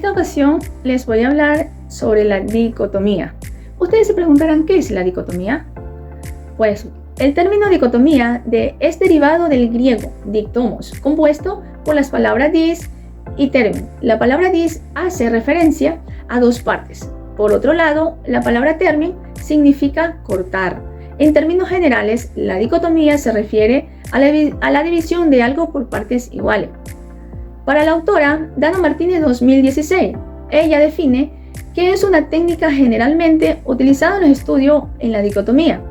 esta ocasión les voy a hablar sobre la dicotomía. Ustedes se preguntarán, ¿qué es la dicotomía? Pues el término dicotomía es derivado del griego dictomos, compuesto por las palabras dis y termin. La palabra dis hace referencia a dos partes. Por otro lado, la palabra termin significa cortar. En términos generales, la dicotomía se refiere a la división de algo por partes iguales. Para la autora Dana Martínez 2016, ella define que es una técnica generalmente utilizada en el estudio en la dicotomía.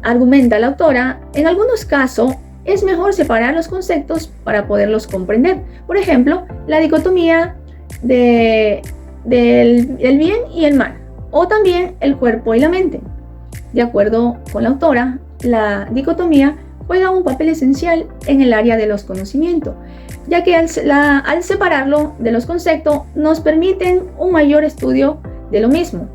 Argumenta la autora, en algunos casos es mejor separar los conceptos para poderlos comprender. Por ejemplo, la dicotomía del bien y el mal, o también el cuerpo y la mente. De acuerdo con la autora, la dicotomía juega un papel esencial en el área de los conocimientos, ya que al separarlo de los conceptos nos permiten un mayor estudio de lo mismo.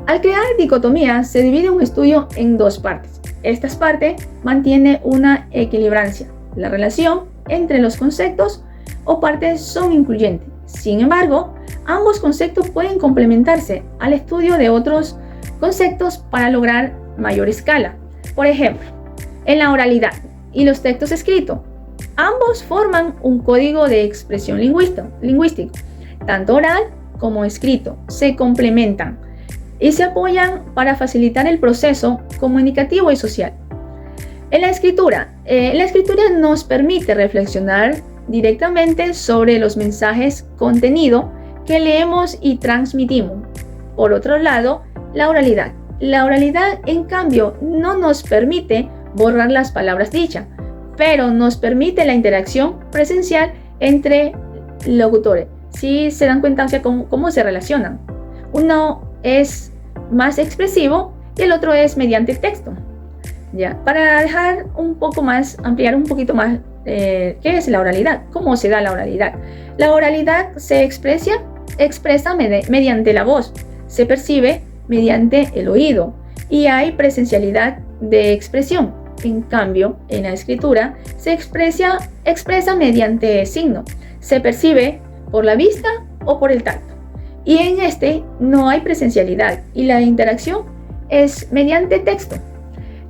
Al crear dicotomía se divide un estudio en dos partes. Estas partes mantienen una equilibrancia. La relación entre los conceptos o partes son incluyentes. Sin embargo, ambos conceptos pueden complementarse al estudio de otros conceptos para lograr mayor escala. Por ejemplo, en la oralidad y los textos escritos, ambos forman un código de expresión lingüístico. Tanto oral como escrito se complementan y se apoyan para facilitar el proceso comunicativo y social. En la escritura nos permite reflexionar directamente sobre los mensajes contenidos que leemos y transmitimos. Por otro lado, la oralidad. La oralidad, en cambio, no nos permite borrar las palabras dichas, pero nos permite la interacción presencial entre locutores. Si se dan cuenta, o sea, cómo se relacionan. Uno es más expresivo y el otro es mediante texto. Ya, para dejar un poco más, ampliar un poquito más, ¿qué es la oralidad? ¿Cómo se da la oralidad? La oralidad se expresa mediante la voz, se percibe mediante el oído y hay presencialidad de expresión. En cambio, en la escritura se expresa mediante signo, se percibe por la vista o por el tacto. Y en este no hay presencialidad y la interacción es mediante texto.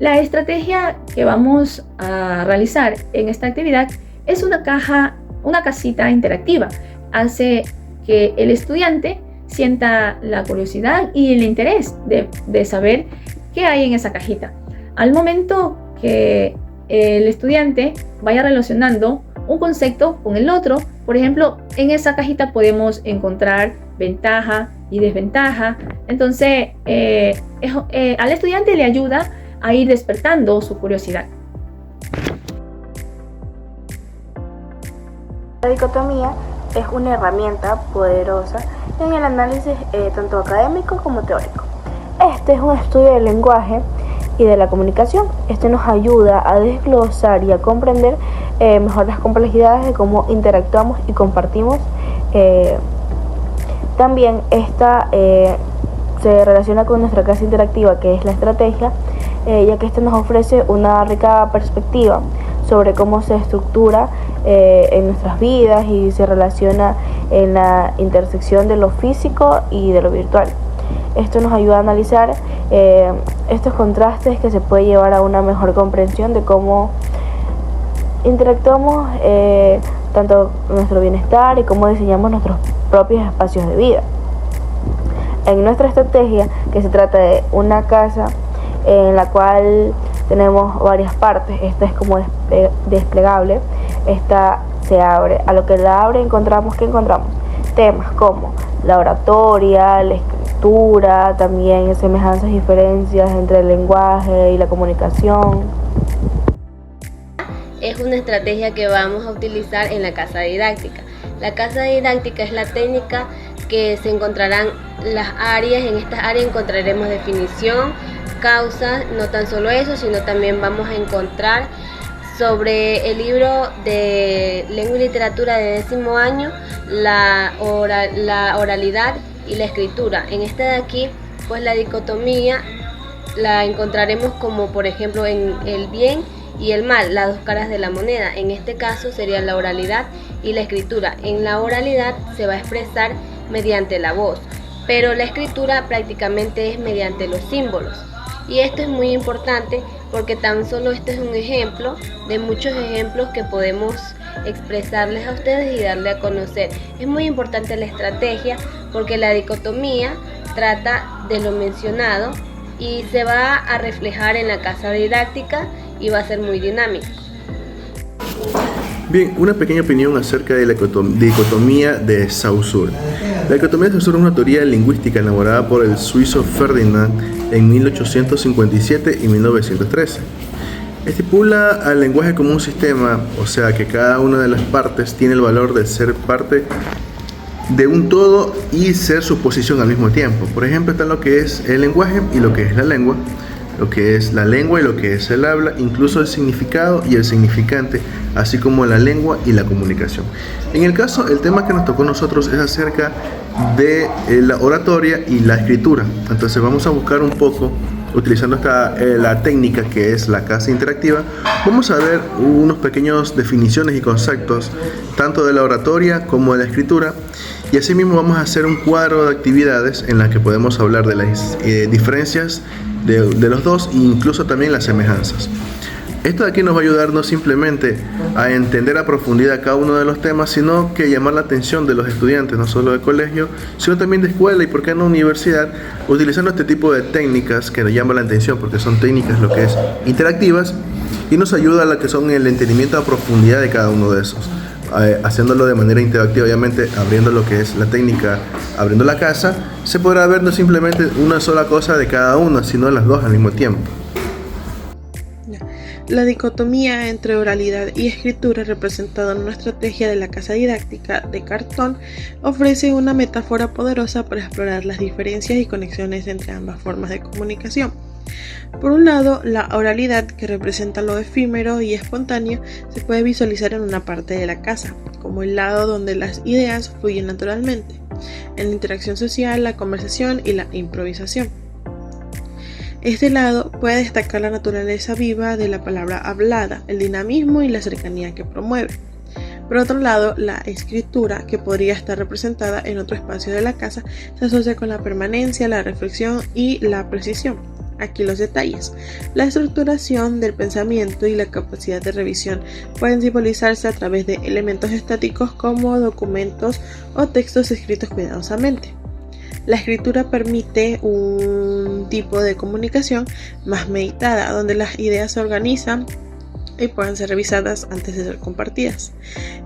La estrategia que vamos a realizar en esta actividad es una casita interactiva. Hace que el estudiante sienta la curiosidad y el interés de saber qué hay en esa cajita. Al momento que el estudiante vaya relacionando un concepto con el otro, por ejemplo, en esa cajita podemos encontrar ventaja y desventaja. Entonces, al estudiante le ayuda a ir despertando su curiosidad. La dicotomía es una herramienta poderosa en el análisis tanto académico como teórico. Este es un estudio del lenguaje y de la comunicación. Este nos ayuda a desglosar y a comprender mejor las complejidades de cómo interactuamos y compartimos. También esta se relaciona con nuestra casa interactiva, que es la estrategia, ya que esta nos ofrece una rica perspectiva sobre cómo se estructura en nuestras vidas y se relaciona en la intersección de lo físico y de lo virtual. Esto nos ayuda a analizar estos contrastes que se puede llevar a una mejor comprensión de cómo interactuamos tanto nuestro bienestar y cómo diseñamos nuestros propios espacios de vida. En nuestra estrategia, que se trata de una casa en la cual tenemos varias partes, esta es como desplegable, esta se abre, a lo que la abre encontramos temas como la oratoria, la escritura, también semejanzas y diferencias entre el lenguaje y la comunicación. Es una estrategia que vamos a utilizar en la casa didáctica. La casa didáctica es la técnica que se encontrarán las áreas. En estas áreas encontraremos definición, causas, no tan solo eso, sino también vamos a encontrar sobre el libro de lengua y literatura de 10º año, la oralidad y la escritura. En esta de aquí, pues la dicotomía la encontraremos como por ejemplo en el bien y el mal, las dos caras de la moneda. En este caso sería la oralidad y la escritura. En la oralidad se va a expresar mediante la voz, pero la escritura prácticamente es mediante los símbolos. Y esto es muy importante porque tan solo este es un ejemplo de muchos ejemplos que podemos expresarles a ustedes y darle a conocer. Es muy importante la estrategia porque la dicotomía trata de lo mencionado y se va a reflejar en la casa didáctica y va a ser muy dinámico. Bien, una pequeña opinión acerca de la dicotomía de Saussure. La dicotomía de Saussure es una teoría lingüística elaborada por el suizo Ferdinand en 1857 y 1913. Estipula al lenguaje como un sistema, o sea que cada una de las partes tiene el valor de ser parte de un todo y ser su posición al mismo tiempo. Por ejemplo, está lo que es el lenguaje y lo que es la lengua, lo que es la lengua y lo que es el habla, incluso el significado y el significante, así como la lengua y la comunicación. En el caso, el tema que nos tocó a nosotros es acerca de la oratoria y la escritura. Entonces vamos a buscar un poco, utilizando la técnica que es la casa interactiva, vamos a ver unos pequeños definiciones y conceptos, tanto de la oratoria como de la escritura, y asimismo vamos a hacer un cuadro de actividades en las que podemos hablar de las diferencias de los dos e incluso también las semejanzas. Esto de aquí nos va a ayudar no simplemente a entender a profundidad cada uno de los temas, sino que llamar la atención de los estudiantes, no solo de colegio, sino también de escuela y por qué no universidad, utilizando este tipo de técnicas que nos llaman la atención, porque son técnicas lo que es interactivas y nos ayuda a lo que son el entendimiento a profundidad de cada uno de esos, haciéndolo de manera interactiva, obviamente abriendo lo que es la técnica, abriendo la casa, se podrá ver no simplemente una sola cosa de cada una, sino las dos al mismo tiempo. La dicotomía entre oralidad y escritura, representada en una estrategia de la casa didáctica de cartón, ofrece una metáfora poderosa para explorar las diferencias y conexiones entre ambas formas de comunicación. Por un lado, la oralidad, que representa lo efímero y espontáneo, se puede visualizar en una parte de la casa, como el lado donde las ideas fluyen naturalmente, en la interacción social, la conversación y la improvisación. Este lado puede destacar la naturaleza viva de la palabra hablada, el dinamismo y la cercanía que promueve. Por otro lado, la escritura, que podría estar representada en otro espacio de la casa, se asocia con la permanencia, la reflexión y la precisión. Aquí los detalles. La estructuración del pensamiento y la capacidad de revisión pueden simbolizarse a través de elementos estáticos como documentos o textos escritos cuidadosamente. La escritura permite un tipo de comunicación más meditada, donde las ideas se organizan y pueden ser revisadas antes de ser compartidas.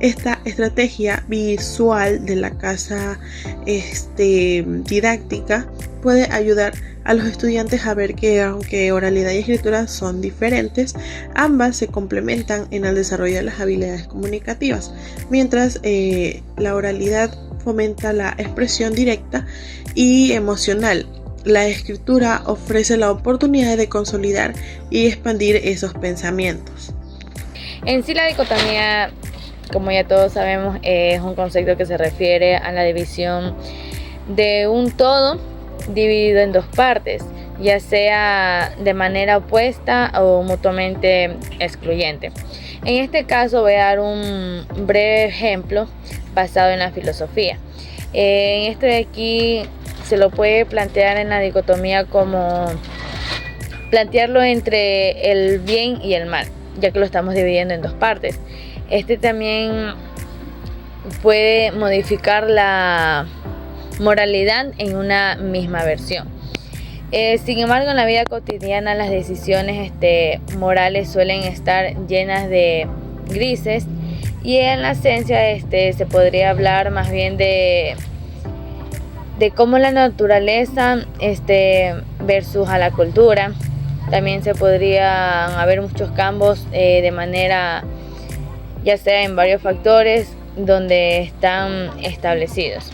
Esta estrategia visual de la casa didáctica puede ayudar a los estudiantes a ver que, aunque oralidad y escritura son diferentes, ambas se complementan en el desarrollo de las habilidades comunicativas, mientras la oralidad fomenta la expresión directa y emocional. La escritura ofrece la oportunidad de consolidar y expandir esos pensamientos. En sí, la dicotomía, como ya todos sabemos, es un concepto que se refiere a la división de un todo dividido en dos partes, ya sea de manera opuesta o mutuamente excluyente. En este caso voy a dar un breve ejemplo basado en la filosofía. En este de aquí se lo puede plantear en la dicotomía como plantearlo entre el bien y el mal, ya que lo estamos dividiendo en dos partes. Este también puede modificar la moralidad en una misma versión. Sin embargo, en la vida cotidiana las decisiones morales suelen estar llenas de grises, y en la esencia se podría hablar más bien de cómo la naturaleza versus a la cultura. También se podrían haber muchos cambios de manera, ya sea en varios factores donde están establecidos.